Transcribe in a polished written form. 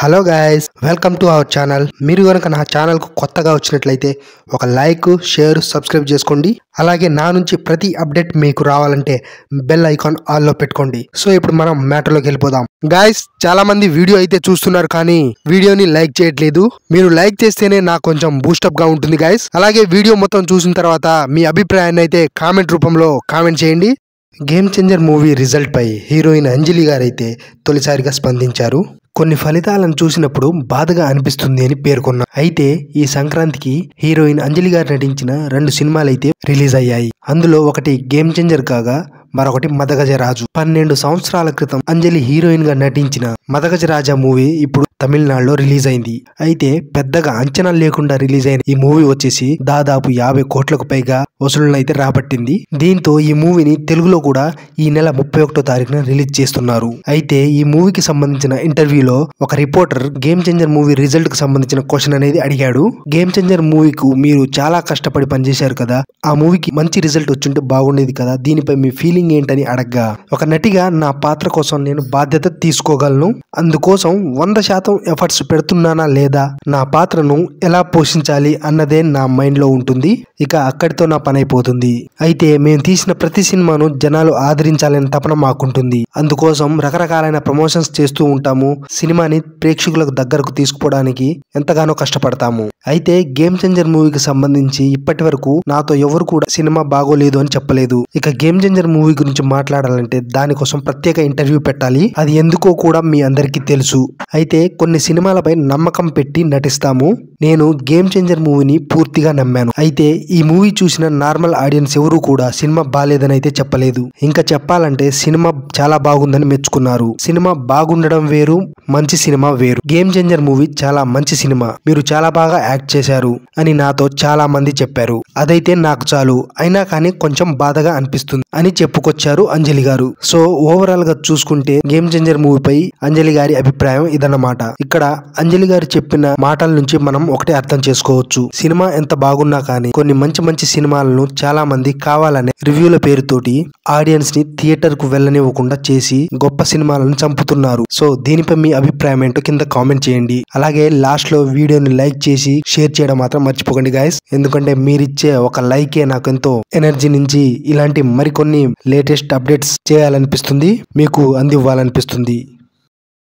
Hello guys, welcome to our channel. మీరు కనుక నా ఛానల్కు కొత్తగా వచ్చినట్లయితే ఒక లైక్, షేర్, సబ్స్క్రైబ్ చేసుకోండి. అలాగే నా నుంచి ప్రతి అప్డేట్ మీకు రావాలంటే బెల్ ఐకాన్ ఆల్లో పెట్టుకోండి. సో ఇప్పుడు మనం మ్యాటర్లోకి వెళ్ళిపోదాం. గైస్, చాలా మంది వీడియో అయితే చూస్తున్నారు కానీ వీడియోని లైక్ చేయట్లేదు. మీరు లైక్ చేస్తేనే నాకు కొంచెం బూస్టప్ గా ఉంటుంది గైస్. అలాగే వీడియో మొత్తం చూసిన తర్వాత మీ అభిప్రాయాన్ని అయితే కామెంట్ రూపంలో కామెంట్ చేయండి. గేమ్ చేంజర్ మూవీ రిజల్ట్ పై హీరోయిన్ అంజలి గారైతే తొలిసారిగా స్పందించారు. కొన్ని ఫలితాలను చూసినప్పుడు బాధగా అనిపిస్తుంది అని పేర్కొన్నారు. అయితే ఈ సంక్రాంతికి హీరోయిన్ అంజలి గారు నటించిన 2 సినిమాలు అయితే రిలీజ్ అయ్యాయి. అందులో ఒకటి గేమ్ చేంజర్ కాగా మరొకటి మదగజరాజు. 12 సంవత్సరాల క్రితం అంజలి హీరోయిన్ గా నటించిన మదగజరాజా మూవీ ఇప్పుడు తమిళనాడులో రిలీజ్ అయింది. అయితే పెద్దగా అంచనా లేకుండా రిలీజ్ అయిన ఈ మూవీ వచ్చేసి దాదాపు 50 కోట్లకు పైగా వసూళ్లను అయితే రాబట్టింది. దీంతో ఈ మూవీని తెలుగులో కూడా ఈ నెల 31వ తారీఖున రిలీజ్ చేస్తున్నారు. అయితే ఈ మూవీకి సంబంధించిన ఇంటర్వ్యూలో ఒక reporter game changer movie result కు సంబంధించిన క్వశ్చన్ అనేది అడిగాడు. గేమ్ చేంజర్ మూవీకు మీరు చాలా కష్టపడి పనిచేశారు కదా, ఆ మూవీకి మంచి రిజల్ట్ వచ్చుంటే బాగుండేది కదా, దీనిపై మీ ఫీలింగ్ ఏంటని అడగ్గా, ఒక నటిగా నా పాత్ర కోసం నేను బాధ్యత తీసుకోగలను, అందుకోసం 100% ఎఫర్ట్స్ పెడుతున్నానా లేదా, నా పాత్రను ఎలా పోషించాలి అన్నదే నా మైండ్ లో ఉంటుంది. ఇక అక్కడితో నా పని అయిపోతుంది. అయితే మేము తీసిన ప్రతి సినిమాను జనాలు ఆదరించాలనే తపన మాకుంటుంది. అందుకోసం రకరకాలైన ప్రమోషన్స్ చేస్తూ ఉంటాము. సినిమాని ప్రేక్షకులకు దగ్గరకు తీసుకుపోవడానికి ఎంతగానో కష్టపడతాము. అయితే గేమ్ చేంజర్ మూవీకి సంబంధించి ఇప్పటి వరకు నాతో ఎవరు కూడా సినిమా బాగోలేదు అని చెప్పలేదు. ఇక గేమ్ చేంజర్ మూవీ గురించి మాట్లాడాలంటే దానికోసం ప్రత్యేక ఇంటర్వ్యూ పెట్టాలి. అది ఎందుకో కూడా మీ అందరికీ తెలుసు. అయితే కొన్ని సినిమాలపై నమ్మకం పెట్టి నటిస్తాము. నేను గేమ్ చేంజర్ మూవీని పూర్తిగా నమ్మాను. అయితే ఈ మూవీ చూసిన నార్మల్ ఆడియన్స్ ఎవరు కూడా సినిమా బాలేదని అయితే చెప్పలేదు. ఇంకా చెప్పాలంటే సినిమా చాలా బాగుందని మెచ్చుకున్నారు. సినిమా బాగుండడం వేరు, మంచి సినిమా వేరు. గేమ్ చేంజర్ మూవీ చాలా మంచి సినిమా, మీరు చాలా బాగా యాక్ట్ చేశారు అని నాతో చాలా మంది చెప్పారు. అదైతే నాకు చాలు. అయినా కానీ కొంచెం బాధగా అనిపిస్తుంది అని చెప్పుకొచ్చారు అంజలి గారు. సో ఓవరాల్ గా చూసుకుంటే గేమ్ చేంజర్ మూవీపై అంజలి గారి అభిప్రాయం ఇదన్నమాట. ఇక్కడ అంజలి గారు చెప్పిన మాటల నుంచి మనం ఒకటే అర్థం చేసుకోవచ్చు. సినిమా ఎంత బాగున్నా కానీ కొన్ని మంచి మంచి సినిమాలను చాలా మంది కావాలనే రివ్యూల పేరుతోటి ఆడియన్స్ ని థియేటర్ కు వెళ్ళనివ్వకుండా చేసి గొప్ప సినిమాలను చంపుతున్నారు. సో దీనిపై మీ అభిప్రాయం ఏంటో కింద కామెంట్ చేయండి. అలాగే లాస్ట్ లో వీడియోని లైక్ చేసి షేర్ చేయడం మాత్రం మర్చిపోకండి గైస్. ఎందుకంటే మీరిచ్చే ఒక లైకే నాకు ఎంతో ఎనర్జీ నుంచి ఇలాంటి మరికొన్ని లేటెస్ట్ అప్డేట్స్ చేయాలనిపిస్తుంది, మీకు అందివ్వాలనిపిస్తుంది.